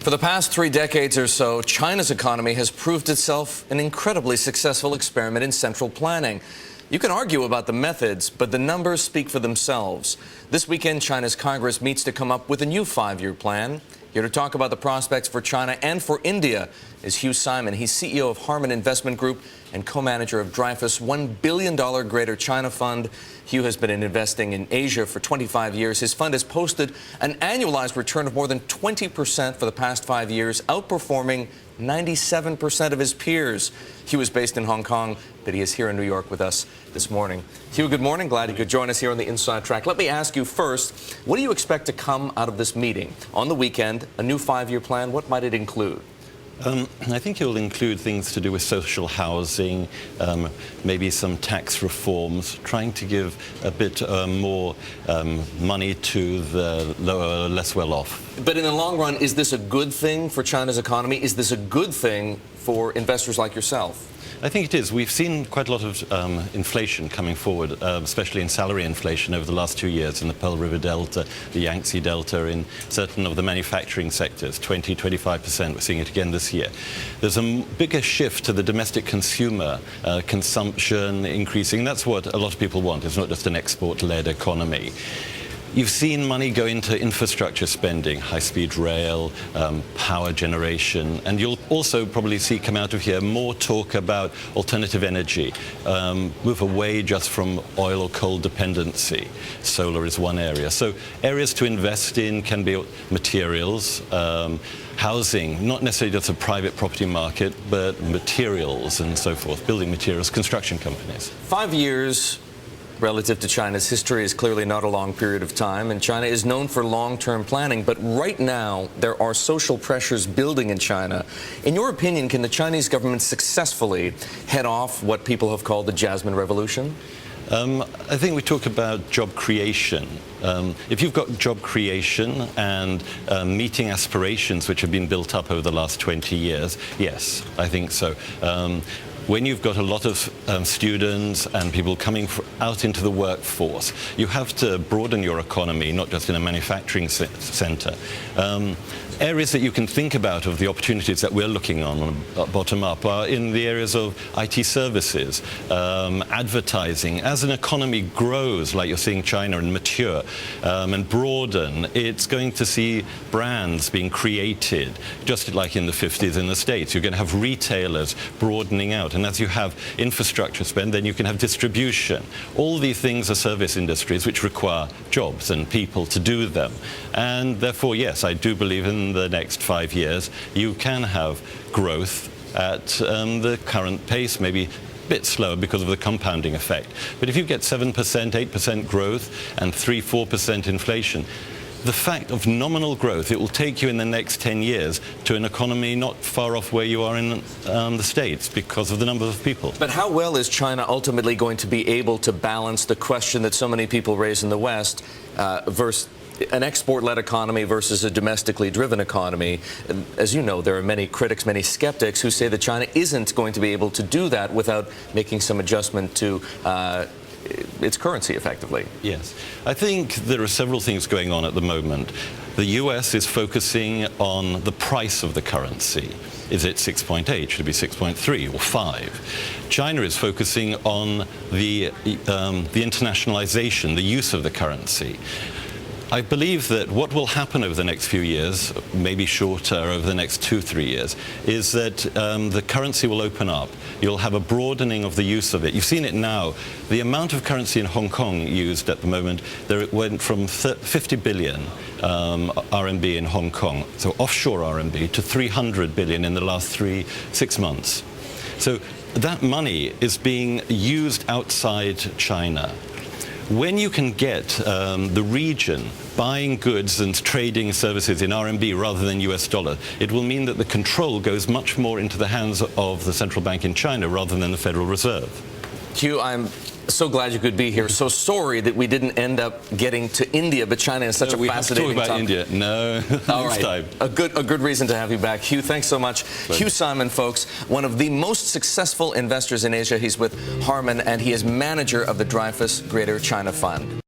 For the past 3 decades or so, China's economy has proved itself an incredibly successful experiment in central planning. You can argue about the methods, but the numbers speak for themselves. This weekend, China's Congress meets to come up with a new 5-year plan. Here to talk about the prospects for China and for India is Hugh Simon. He's CEO of Hamon Investment Group and co-manager of Dreyfus $1 billion Greater China Fund. Hugh has been investing in Asia for 25 years. His fund has posted an annualized return of more than 20% for the past 5 years, outperforming 97% of his peers. Hugh is based in Hong Kong, but he is here in New York with us this morning. Hugh, good morning. Glad you could join us here on the Inside Track. Let me ask you first, what do you expect to come out of this meeting? On the weekend, a new 5-year plan, what might it include? I think it will include things to do with social housing, maybe some tax reforms, trying to give a bit more money to the lower, less well-off. But in the long run, is this a good thing for China's economy? Is this a good thing for investors like yourself? I think it is. We've seen quite a lot of inflation coming forward, especially in salary inflation over the last 2 years in the Pearl River Delta, the Yangtze Delta, in certain of the manufacturing sectors, 20–25%. We're seeing it again this year. There's a bigger shift to the domestic consumer, consumption increasing. That's what a lot of people want. It's not just an export-led economy. You've seen money go into infrastructure spending, high-speed rail, power generation, and you'll also probably see come out of here more talk about alternative energy, move away just from oil or coal dependency. Solar is one area. So areas to invest in can be materials, housing, not necessarily just a private property market, but materials and so forth, building materials, construction companies. 5 years relative to China's history is clearly not a long period of time, and China is known for long-term planning. But right now, there are social pressures building in China. In your opinion, can the Chinese government successfully head off what people have called the Jasmine Revolution? I think we talk about job creation. If you've got job creation and meeting aspirations which have been built up over the last 20 years, yes, I think so. When you've got a lot of students and people coming out into the workforce, you have to broaden your economy, not just in a manufacturing center. Areas that you can think about of the opportunities that we're looking on bottom up are in the areas of IT services, advertising. As an economy grows, like you're seeing China and mature and broaden, it's going to see brands being created, just like in the 50s in the States. You're going to have retailers broadening out. And as you have infrastructure spend, then you can have distribution. All these things are service industries which require jobs and people to do them. And therefore, yes, I do believe in the next 5 years, you can have growth at the current pace, maybe a bit slower because of the compounding effect. But if you get 7%, 8% growth and 3–4% inflation, the fact of nominal growth, it will take you in the next 10 years to an economy not far off where you are in the States because of the number of people. But how well is China ultimately going to be able to balance the question that so many people raise in the West versus an export-led economy versus a domestically driven economy? As you know, there are many critics, many skeptics who say that China isn't going to be able to do that without making some adjustment to its currency, effectively. Yes. I think there are several things going on at the moment. The US is focusing on the price of the currency. Is it 6.8? Should it be 6.3 or 5? China is focusing on the internationalization, the use of the currency. I believe that what will happen over the next few years, maybe shorter, over the next 2–3 years, is that the currency will open up. You'll have a broadening of the use of it. You've seen it now. The amount of currency in Hong Kong used at the moment, there it went from 50 billion RMB in Hong Kong, so offshore RMB, to 300 billion in the last 6 months. So that money is being used outside China. When you can get the region buying goods and trading services in RMB rather than US dollar, it will mean that the control goes much more into the hands of the central bank in China rather than the Federal Reserve. Hugh, I'm so glad you could be here. So sorry that we didn't end up getting to India, but China is such a fascinating topic. We have to talk about India. No, next time. A good reason to have you back. Hugh, thanks so much. Hugh Simon, folks, one of the most successful investors in Asia. He's with Hamon, and he is manager of the Dreyfus Greater China Fund.